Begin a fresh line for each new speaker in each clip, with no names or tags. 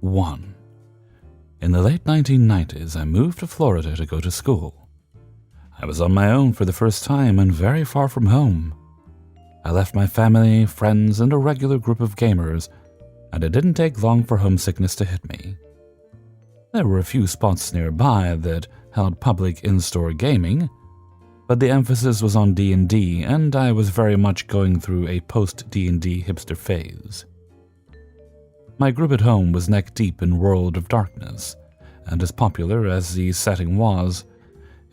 1. In the late 1990s, I moved to Florida to go to school. I was on my own for the first time and very far from home. I left my family, friends, and a regular group of gamers, and it didn't take long for homesickness to hit me. There were a few spots nearby that held public in-store gaming, but the emphasis was on D&D, and I was very much going through a post-D&D hipster phase. My group at home was neck-deep in World of Darkness, and as popular as the setting was,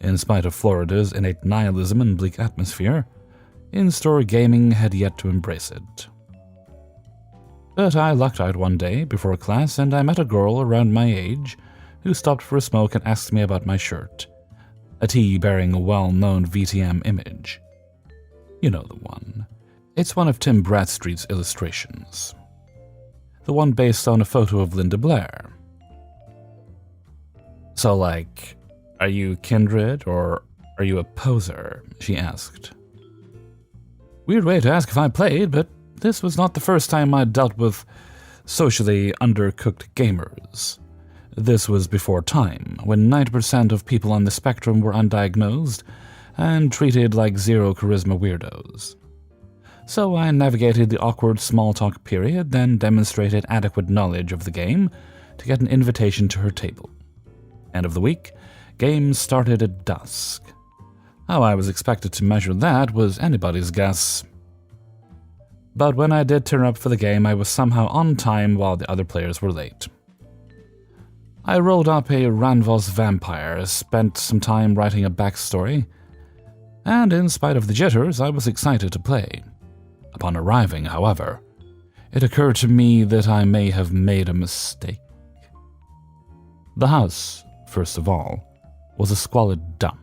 in spite of Florida's innate nihilism and bleak atmosphere, in-store gaming had yet to embrace it. But I lucked out one day before class and I met a girl around my age who stopped for a smoke and asked me about my shirt, a tee bearing a well-known VTM image. You know the one. It's one of Tim Bradstreet's illustrations. The one based on a photo of Linda Blair. So, like, are you kindred or are you a poser? She asked. Weird way to ask if I played, but this was not the first time I'd dealt with socially undercooked gamers. This was before time, when 90% of people on the spectrum were undiagnosed and treated like zero-charisma weirdos. So I navigated the awkward small-talk period, then demonstrated adequate knowledge of the game to get an invitation to her table. End of the week, games started at dusk. How I was expected to measure that was anybody's guess. But when I did turn up for the game, I was somehow on time while the other players were late. I rolled up a Ranvos vampire, spent some time writing a backstory, and in spite of the jitters, I was excited to play. Upon arriving, however, it occurred to me that I may have made a mistake. The house, first of all, was a squalid dump.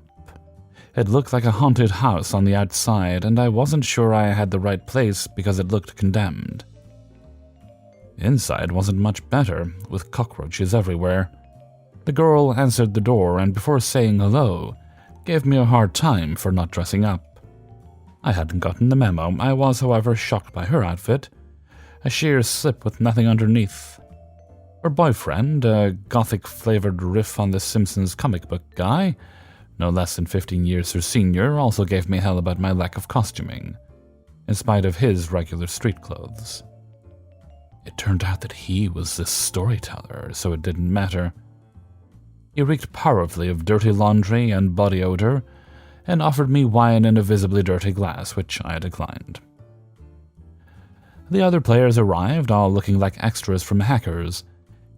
It looked like a haunted house on the outside, and I wasn't sure I had the right place because it looked condemned. Inside wasn't much better, with cockroaches everywhere. The girl answered the door and before saying hello, gave me a hard time for not dressing up. I hadn't gotten the memo. I was, however, shocked by her outfit, a sheer slip with nothing underneath. Her boyfriend, a gothic-flavored riff on the Simpsons comic book guy, no less than 15 years her senior, also gave me hell about my lack of costuming, in spite of his regular street clothes. It turned out that he was the storyteller, so it didn't matter. He reeked powerfully of dirty laundry and body odor, and offered me wine in a visibly dirty glass, which I declined. The other players arrived, all looking like extras from Hackers.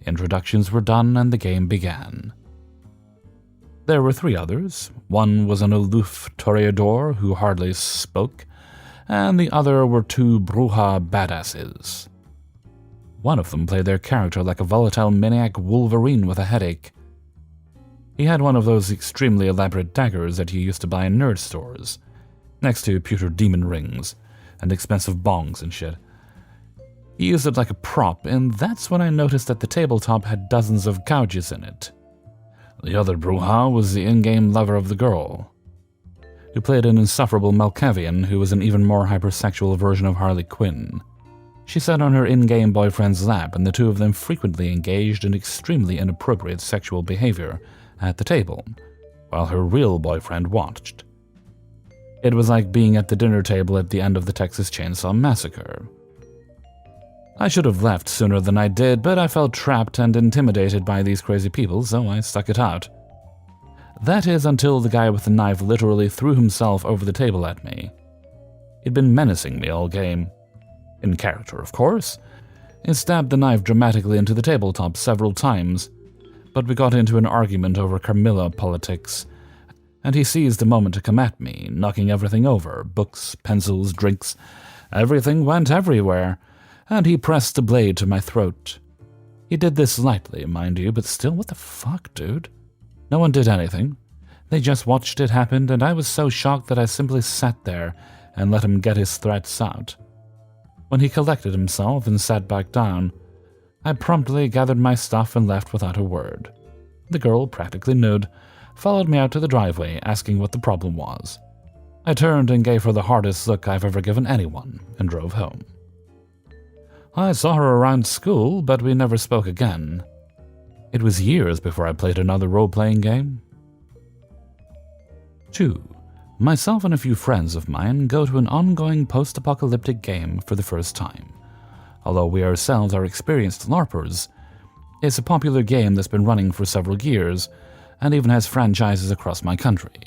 Introductions were done and the game began. There were 3 others. One was an aloof toreador who hardly spoke, and the other were 2 bruja badasses. One of them played their character like a volatile maniac Wolverine with a headache. He had one of those extremely elaborate daggers that you used to buy in nerd stores, next to pewter demon rings and expensive bongs and shit. He used it like a prop, and that's when I noticed that the tabletop had dozens of gouges in it. The other bruja was the in-game lover of the girl, who played an insufferable Malkavian who was an even more hypersexual version of Harley Quinn. She sat on her in-game boyfriend's lap, and the two of them frequently engaged in extremely inappropriate sexual behavior at the table, while her real boyfriend watched. It was like being at the dinner table at the end of the Texas Chainsaw Massacre. I should have left sooner than I did, but I felt trapped and intimidated by these crazy people, so I stuck it out. That is until the guy with the knife literally threw himself over the table at me. He'd been menacing me all game. In character, of course, and stabbed the knife dramatically into the tabletop several times, but we got into an argument over Carmilla politics, and he seized the moment to come at me, knocking everything over, books, pencils, drinks. Everything went everywhere, and he pressed the blade to my throat. He did this lightly, mind you, but still, what the fuck, dude? No one did anything. They just watched it happen, and I was so shocked that I simply sat there and let him get his threats out. When he collected himself and sat back down, I promptly gathered my stuff and left without a word. The girl, practically nude, followed me out to the driveway, asking what the problem was. I turned and gave her the hardest look I've ever given anyone, and drove home. I saw her around school, but we never spoke again. It was years before I played another role-playing game. 2. Myself and a few friends of mine go to an ongoing post-apocalyptic game for the first time. Although we ourselves are experienced LARPers, it's a popular game that's been running for several years and even has franchises across my country.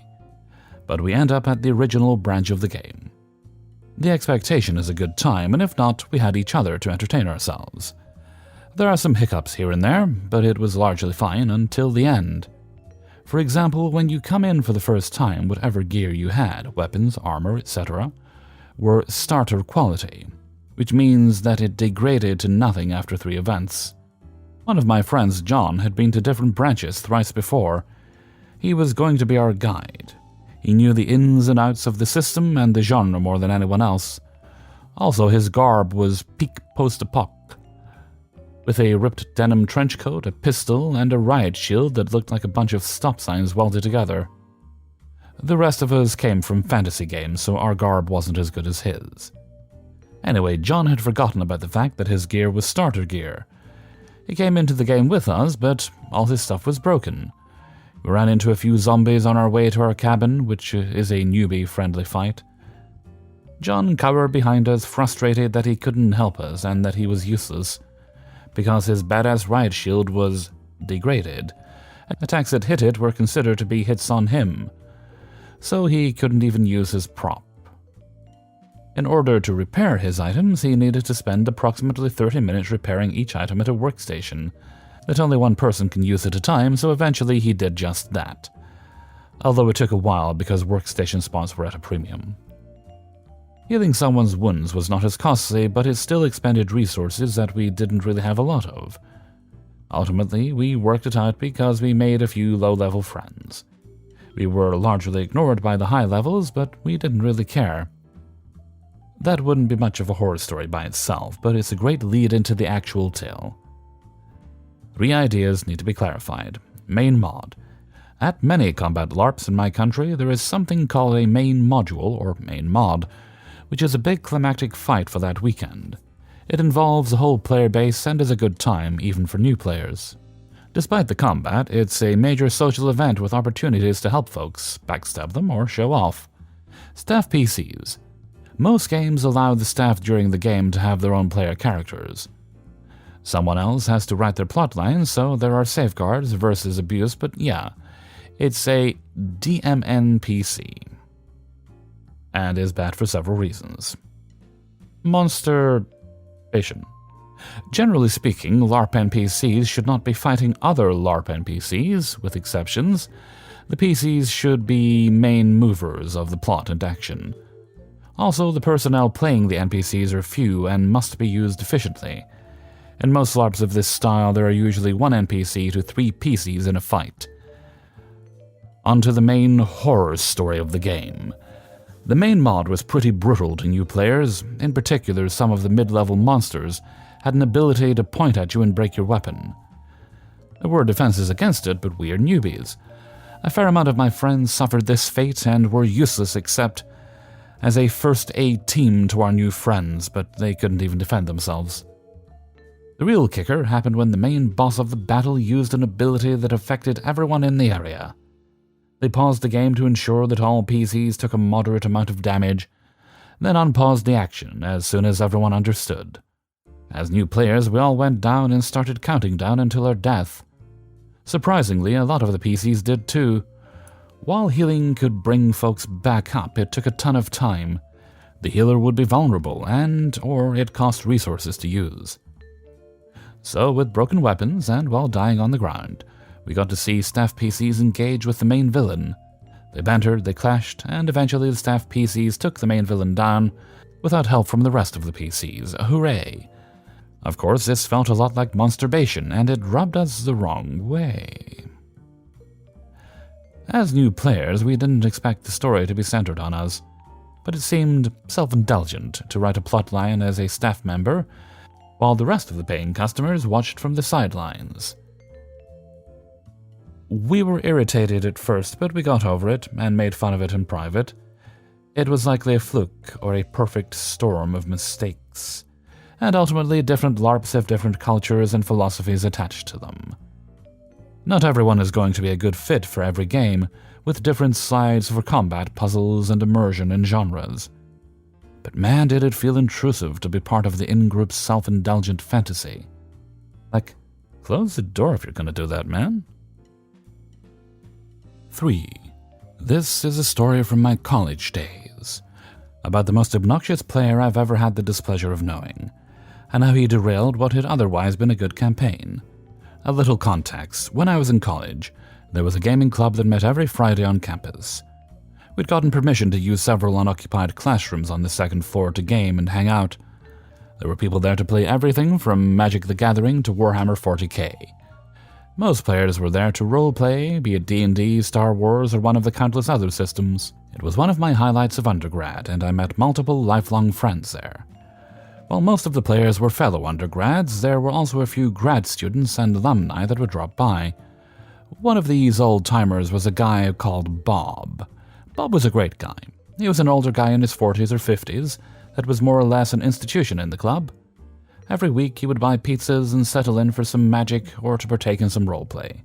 But we end up at the original branch of the game. The expectation is a good time, and if not, we had each other to entertain ourselves. There are some hiccups here and there, but it was largely fine until the end. For example, when you come in for the first time, whatever gear you had, weapons, armor, etc., were starter quality, which means that it degraded to nothing after 3 events. One of my friends, John, had been to different branches thrice before. He was going to be our guide. He knew the ins and outs of the system and the genre more than anyone else. Also, his garb was peak post-apoc, with a ripped denim trench coat, a pistol, and a riot shield that looked like a bunch of stop signs welded together. The rest of us came from fantasy games, so our garb wasn't as good as his. Anyway, John had forgotten about the fact that his gear was starter gear. He came into the game with us, but all his stuff was broken. We ran into a few zombies on our way to our cabin, which is a newbie-friendly fight. John cowered behind us, frustrated that he couldn't help us and that he was useless, because his badass riot shield was degraded. Attacks that hit it were considered to be hits on him, so he couldn't even use his prop. In order to repair his items, he needed to spend approximately 30 minutes repairing each item at a workstation that only one person can use at a time, so eventually he did just that. Although it took a while because workstation spots were at a premium. Healing someone's wounds was not as costly, but it still expended resources that we didn't really have a lot of. Ultimately, we worked it out because we made a few low-level friends. We were largely ignored by the high levels, but we didn't really care. That wouldn't be much of a horror story by itself, but it's a great lead into the actual tale. 3 ideas need to be clarified. Main mod. At many combat LARPs in my country, there is something called a main module, or main mod, which is a big climactic fight for that weekend. It involves the whole player base and is a good time, even for new players. Despite the combat, it's a major social event with opportunities to help folks, backstab them, or show off. Staff PCs. Most games allow the staff during the game to have their own player characters. Someone else has to write their plotlines, so there are safeguards versus abuse, but yeah, it's a DMN PC, and is bad for several reasons. Monsterbation. Generally speaking, LARP NPCs should not be fighting other LARP NPCs, with exceptions. The PCs should be main movers of the plot and action. Also, the personnel playing the NPCs are few and must be used efficiently. In most LARPs of this style, there are usually 1 NPC to 3 PCs in a fight. Onto the main horror story of the game. The main mod was pretty brutal to new players. In particular, some of the mid-level monsters had an ability to point at you and break your weapon. There were defenses against it, but we are newbies. A fair amount of my friends suffered this fate and were useless except as a first aid team to our new friends, but they couldn't even defend themselves. The real kicker happened when the main boss of the battle used an ability that affected everyone in the area. They paused the game to ensure that all PCs took a moderate amount of damage, then unpaused the action as soon as everyone understood. As new players, we all went down and started counting down until our death. Surprisingly, a lot of the PCs did too. While healing could bring folks back up, it took a ton of time. The healer would be vulnerable, or it cost resources to use. So, with broken weapons and while dying on the ground, we got to see staff PCs engage with the main villain. They bantered, they clashed, and eventually the staff PCs took the main villain down without help from the rest of the PCs. Hooray! Of course, this felt a lot like Monsterbation, and it rubbed us the wrong way. As new players, we didn't expect the story to be centered on us, but it seemed self-indulgent to write a plotline as a staff member, while the rest of the paying customers watched from the sidelines. We were irritated at first, but we got over it and made fun of it in private. It was likely a fluke or a perfect storm of mistakes. and ultimately different LARPs have different cultures and philosophies attached to them. Not everyone is going to be a good fit for every game, with different sides for combat, puzzles, and immersion in genres. But man, did it feel intrusive to be part of the in-group's self-indulgent fantasy. Like, close the door if you're gonna do that, man. 3. This is a story from my college days, about the most obnoxious player I've ever had the displeasure of knowing, and how he derailed what had otherwise been a good campaign. A little context: when I was in college, there was a gaming club that met every Friday on campus. We'd gotten permission to use several unoccupied classrooms on the second floor to game and hang out. There were people there to play everything from Magic the Gathering to Warhammer 40k. Most players were there to roleplay, be it D&D, Star Wars, or one of the countless other systems. It was one of my highlights of undergrad, and I met multiple lifelong friends there. While most of the players were fellow undergrads, there were also a few grad students and alumni that would drop by. One of these old-timers was a guy called Bob. Bob was a great guy. He was an older guy in his 40s or 50s that was more or less an institution in the club. Every week he would buy pizzas and settle in for some magic or to partake in some roleplay.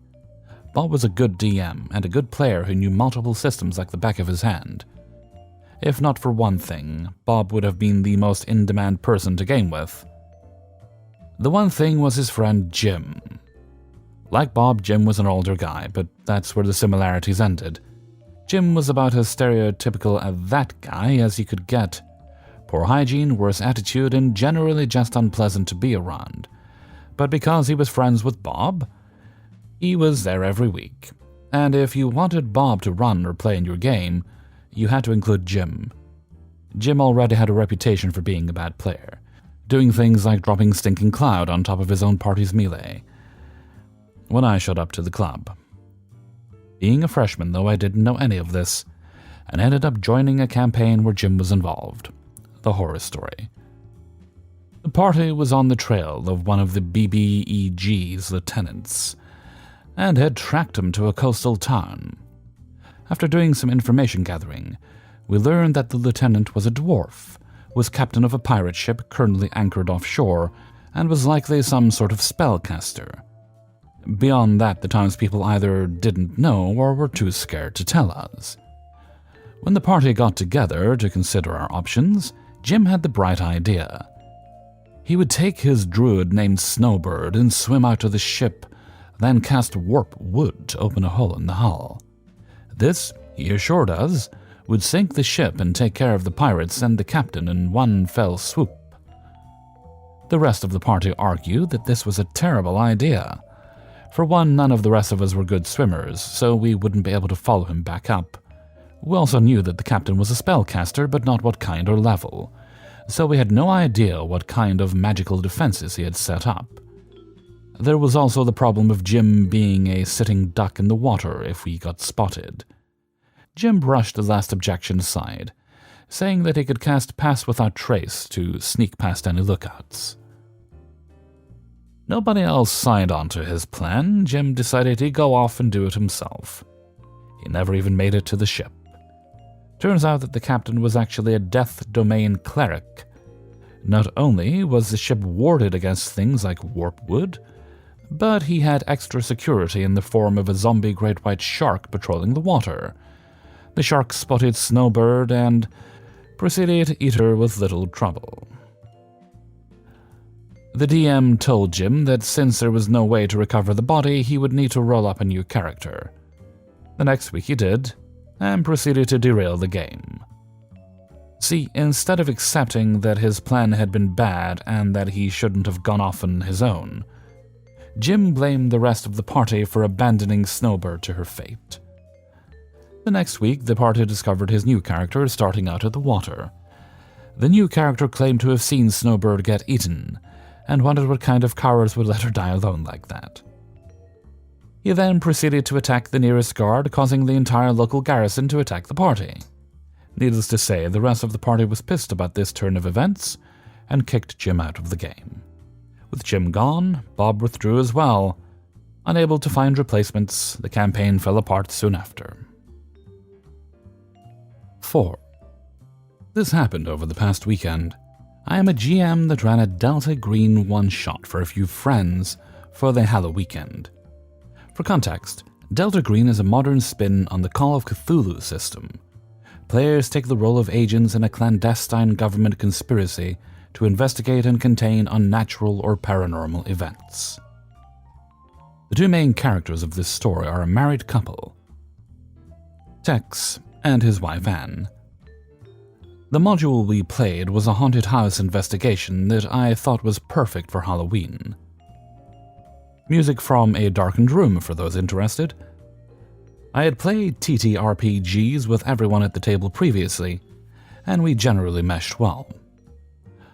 Bob was a good DM and a good player who knew multiple systems like the back of his hand. If not for one thing, Bob would have been the most in-demand person to game with. The one thing was his friend Jim. Like Bob, Jim was an older guy, but that's where the similarities ended. Jim was about as stereotypical a that guy as you could get. Poor hygiene, worse attitude, and generally just unpleasant to be around. But because he was friends with Bob, he was there every week. And if you wanted Bob to run or play in your game, you had to include Jim. Jim already had a reputation for being a bad player, doing things like dropping Stinking Cloud on top of his own party's melee. When I showed up to the club, being a freshman though, I didn't know any of this, and ended up joining a campaign where Jim was involved. The horror story. The party was on the trail of one of the BBEG's lieutenants, and had tracked him to a coastal town. After doing some information gathering, we learned that the lieutenant was a dwarf, was captain of a pirate ship currently anchored offshore, and was likely some sort of spellcaster. Beyond that, the townspeople either didn't know or were too scared to tell us. When the party got together to consider our options, Jim had the bright idea. He would take his druid named Snowbird and swim out to the ship, then cast warp wood to open a hole in the hull. This, he assured us, would sink the ship and take care of the pirates and the captain in one fell swoop. The rest of the party argued that this was a terrible idea. For one, none of the rest of us were good swimmers, so we wouldn't be able to follow him back up. We also knew that the captain was a spellcaster, but not what kind or level, so we had no idea what kind of magical defenses he had set up. There was also the problem of Jim being a sitting duck in the water if we got spotted. Jim brushed the last objection aside, saying that he could cast Pass Without Trace to sneak past any lookouts. Nobody else signed on to his plan. Jim decided he'd go off and do it himself. He never even made it to the ship. Turns out that the captain was actually a Death Domain cleric. Not only was the ship warded against things like warpwood, but he had extra security in the form of a zombie great white shark patrolling the water. The shark spotted Snowbird and proceeded to eat her with little trouble. The DM told Jim that since there was no way to recover the body, he would need to roll up a new character. The next week he did, and proceeded to derail the game. See, instead of accepting that his plan had been bad and that he shouldn't have gone off on his own, Jim blamed the rest of the party for abandoning Snowbird to her fate. The next week, the party discovered his new character starting out of the water. The new character claimed to have seen Snowbird get eaten, and wondered what kind of cowards would let her die alone like that. He then proceeded to attack the nearest guard, causing the entire local garrison to attack the party. Needless to say, the rest of the party was pissed about this turn of events, and kicked Jim out of the game. With Jim gone, Bob withdrew as well. Unable to find replacements, the campaign fell apart soon after. 4. This happened over the past weekend. I am a GM that ran a Delta Green one-shot for a few friends for the Halloween weekend. For context, Delta Green is a modern spin on the Call of Cthulhu system. Players take the role of agents in a clandestine government conspiracy to investigate and contain unnatural or paranormal events. The two main characters of this story are a married couple, Tex and his wife Anne. The module we played was a haunted house investigation that I thought was perfect for Halloween. Music from a darkened room for those interested. I had played TTRPGs with everyone at the table previously, and we generally meshed well.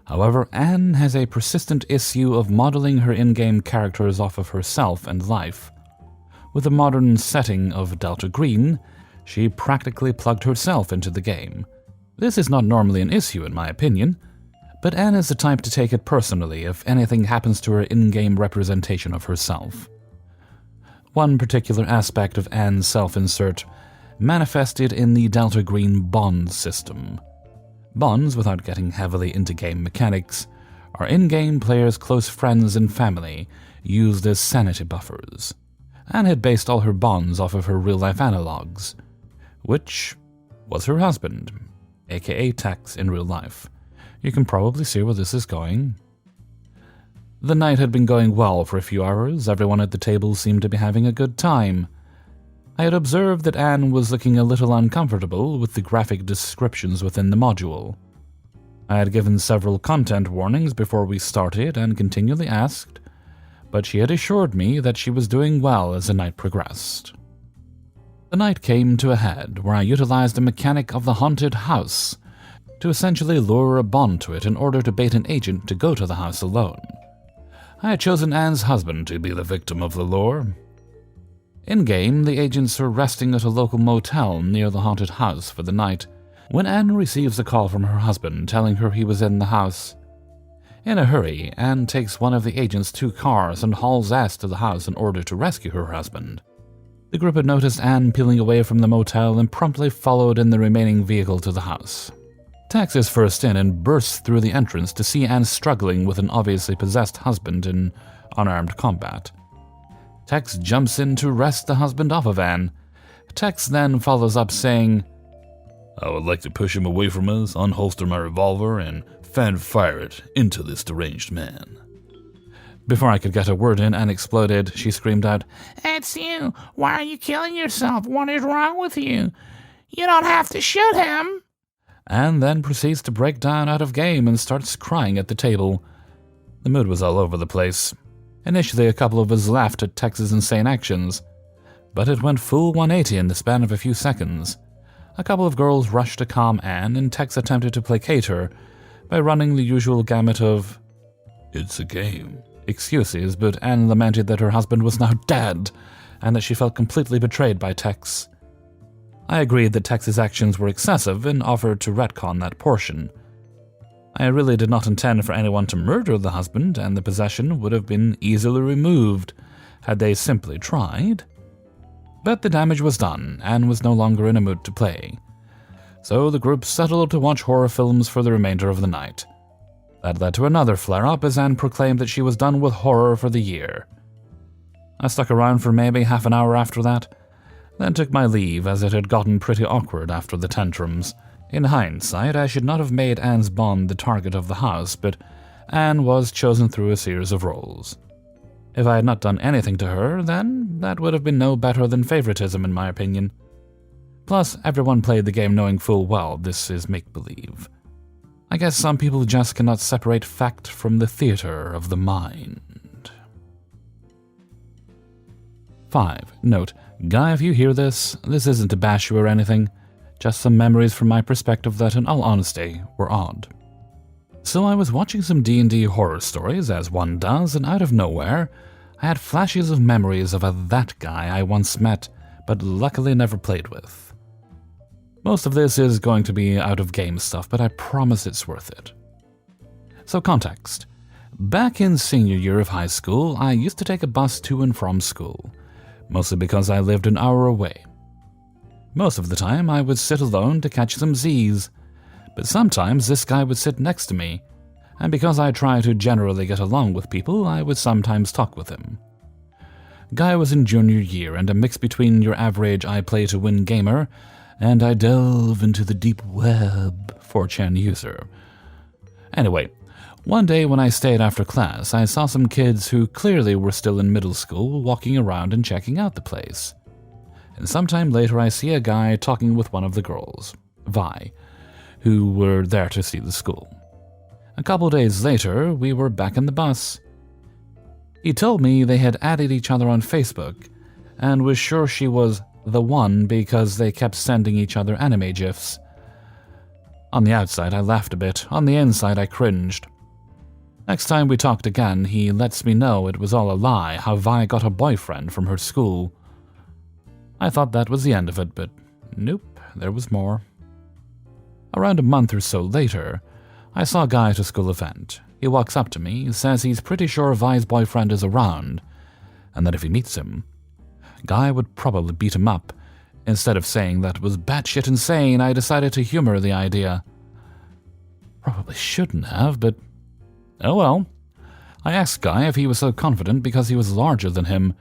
However, Anne has a persistent issue of modeling her in-game characters off of herself and life. With the modern setting of Delta Green, she practically plugged herself into the game. This is not normally an issue in my opinion, but Anne is the type to take it personally if anything happens to her in-game representation of herself. One particular aspect of Anne's self-insert manifested in the Delta Green bond system. Bonds, without getting heavily into game mechanics, are in-game players' close friends and family used as sanity buffers. Anne had based all her bonds off of her real-life analogs, which was her husband, aka Tex in real life. You can probably see where this is going. The night had been going well for a few hours. Everyone at the table seemed to be having a good time. I had observed that Anne was looking a little uncomfortable with the graphic descriptions within the module. I had given several content warnings before we started and continually asked, but she had assured me that she was doing well as the night progressed. The night came to a head where I utilized a mechanic of the haunted house to essentially lure a bond to it in order to bait an agent to go to the house alone. I had chosen Anne's husband to be the victim of the lure. In-game, the agents were resting at a local motel near the haunted house for the night when Anne receives a call from her husband telling her he was in the house. In a hurry, Anne takes one of the agent's 2 cars and hauls ass to the house in order to rescue her husband. The group had noticed Anne peeling away from the motel and promptly followed in the remaining vehicle to the house. Tex is first in and bursts through the entrance to see Anne struggling with an obviously possessed husband in unarmed combat. Tex jumps in to wrest the husband off of Anne. Tex then follows up saying, "I would like to push him away from us, unholster my revolver, and fan fire it into this deranged man." Before I could get a word in, Anne exploded. She screamed out, "It's you! Why are you killing yourself? What is wrong with you? You don't have to shoot him!" And then proceeds to break down out of game and starts crying at the table. The mood was all over the place. Initially, a couple of us laughed at Tex's insane actions, but it went full 180 in the span of a few seconds. A couple of girls rushed to calm Anne, and Tex attempted to placate her by running the usual gamut of, "It's a game," excuses, but Anne lamented that her husband was now dead, and that she felt completely betrayed by Tex. I agreed that Tex's actions were excessive and offered to retcon that portion. I really did not intend for anyone to murder the husband, and the possession would have been easily removed had they simply tried. But the damage was done, and was no longer in a mood to play. So the group settled to watch horror films for the remainder of the night. That led to another flare-up as Anne proclaimed that she was done with horror for the year. I stuck around for maybe half an hour after that, then took my leave as it had gotten pretty awkward after the tantrums. In hindsight, I should not have made Anne's bond the target of the house, but Anne was chosen through a series of roles. If I had not done anything to her, then that would have been no better than favoritism in my opinion. Plus, everyone played the game knowing full well this is make-believe. I guess some people just cannot separate fact from the theater of the mind. 5. Note, Guy, if you hear this isn't to bash you or anything, just some memories from my perspective that, in all honesty, were odd. So I was watching some D&D horror stories, as one does, and out of nowhere, I had flashes of memories of that guy I once met, but luckily never played with. Most of this is going to be out-of-game stuff, but I promise it's worth it. So context. Back in senior year of high school, I used to take a bus to and from school, mostly because I lived an hour away. Most of the time, I would sit alone to catch some Z's, but sometimes this guy would sit next to me, and because I try to generally get along with people, I would sometimes talk with him. Guy was in junior year and a mix between your average I play to win gamer and I delve into the deep web 4chan user. Anyway, one day when I stayed after class, I saw some kids who clearly were still in middle school walking around and checking out the place. And sometime later I see a guy talking with one of the girls, Vi, who were there to see the school. A couple days later, we were back in the bus. He told me they had added each other on Facebook and was sure she was the one because they kept sending each other anime gifs. On the outside, I laughed a bit. On the inside, I cringed. Next time we talked again, he lets me know it was all a lie, how Vi got a boyfriend from her school. I thought that was the end of it, but nope, there was more. Around a month or so later, I saw a guy at a school event. He walks up to me, says he's pretty sure Vi's boyfriend is around, and that if he meets him, Guy would probably beat him up. Instead of saying that was batshit insane, I decided to humor the idea. Probably shouldn't have, but oh well. I asked Guy if he was so confident because he was larger than him,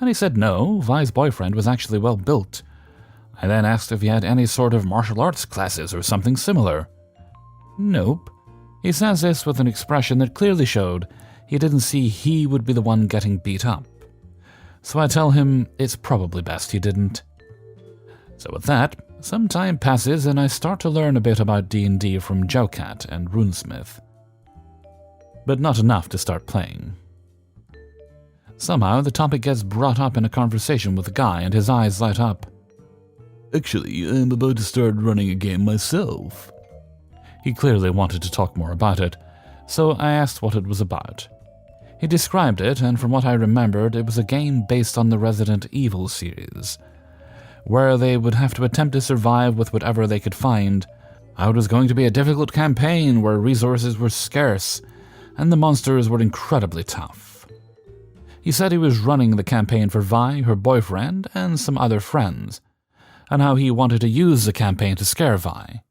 and he said no, Vi's boyfriend was actually well built. I then asked if he had any sort of martial arts classes or something similar. Nope. He says this with an expression that clearly showed he didn't see he would be the one getting beat up. So I tell him it's probably best he didn't. So with that, some time passes and I start to learn a bit about D&D from Jocat and Runesmith. But not enough to start playing. Somehow the topic gets brought up in a conversation with a guy and his eyes light up. Actually, I'm about to start running a game myself. He clearly wanted to talk more about it, so I asked what it was about. He described it, and from what I remembered, it was a game based on the Resident Evil series, where they would have to attempt to survive with whatever they could find. How it was going to be a difficult campaign where resources were scarce, and the monsters were incredibly tough. He said he was running the campaign for Vi, her boyfriend, and some other friends, and how he wanted to use the campaign to scare Vi.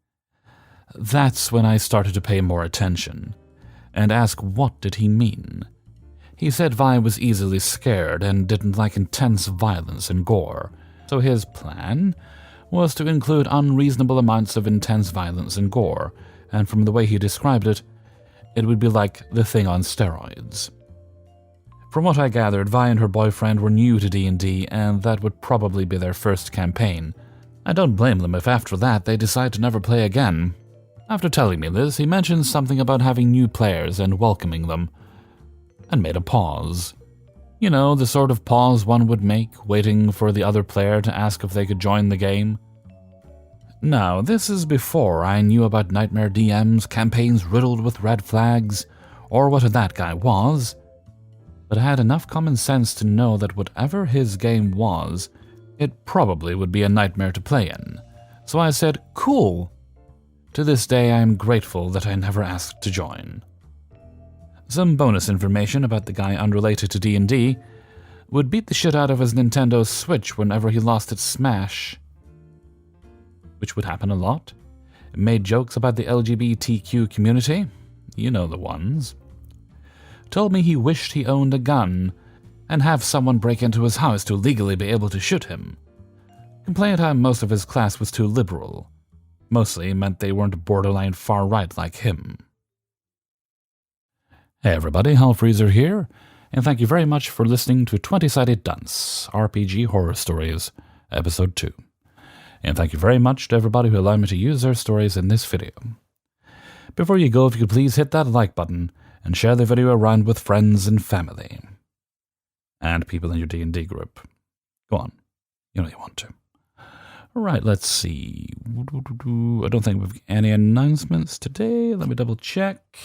That's when I started to pay more attention, and ask what did he mean. He said Vi was easily scared and didn't like intense violence and gore, so his plan was to include unreasonable amounts of intense violence and gore, and from the way he described it, it would be like the Thing on steroids. From what I gathered, Vi and her boyfriend were new to D&D, and that would probably be their first campaign. I don't blame them if after that they decide to never play again. After telling me this, he mentioned something about having new players and welcoming them, and made a pause. You know, the sort of pause one would make, waiting for the other player to ask if they could join the game. Now, this is before I knew about Nightmare DM's campaigns riddled with red flags, or what that guy was, but I had enough common sense to know that whatever his game was, it probably would be a nightmare to play in. So I said, cool. To this day, I am grateful that I never asked to join. Some bonus information about the guy unrelated to D&D would beat the shit out of his Nintendo Switch whenever he lost its Smash, which would happen a lot. Made jokes about the LGBTQ community, you know the ones. Told me he wished he owned a gun and have someone break into his house to legally be able to shoot him. Complained how most of his class was too liberal. Mostly meant they weren't borderline far-right like him. Hey everybody, Hellfreezer here, and thank you very much for listening to 20-Sided Dunce, RPG Horror Stories, Episode 2. And thank you very much to everybody who allowed me to use their stories in this video. Before you go, if you could please hit that like button and share the video around with friends and family. And people in your D&D group. Go on, you know you want to. Alright, let's see. I don't think we've any announcements today. Let me double check.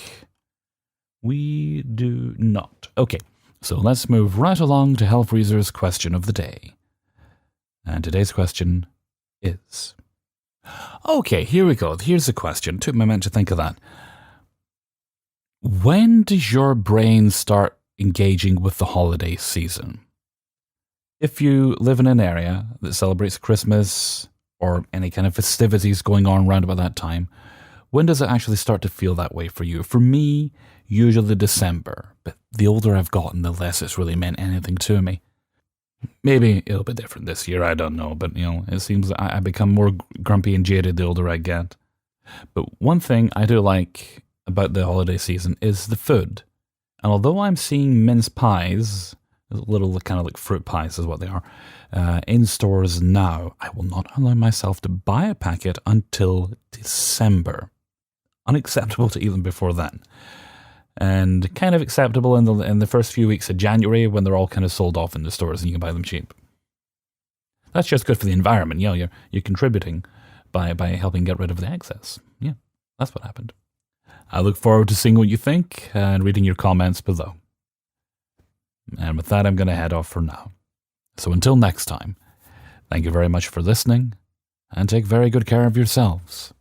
We do not. Okay, so let's move right along to Hellfreezer's question of the day. And today's question is... Okay, here we go. Here's the question. Took me a minute to think of that. When does your brain start engaging with the holiday season? If you live in an area that celebrates Christmas or any kind of festivities going on around about that time, when does it actually start to feel that way for you? For me, usually December, but the older I've gotten, the less it's really meant anything to me. Maybe it'll be different this year, I don't know, but it seems I become more grumpy and jaded the older I get. But one thing I do like about the holiday season is the food. And although I'm seeing mince pies, little kind of like fruit pies is what they are, in stores now, I will not allow myself to buy a packet until December. Unacceptable to even before then. And kind of acceptable in the first few weeks of January when they're all kind of sold off in the stores and you can buy them cheap. That's just good for the environment. You're contributing by helping get rid of the excess. Yeah, that's what happened. I look forward to seeing what you think and reading your comments below. And with that, I'm going to head off for now. So until next time, thank you very much for listening, and take very good care of yourselves.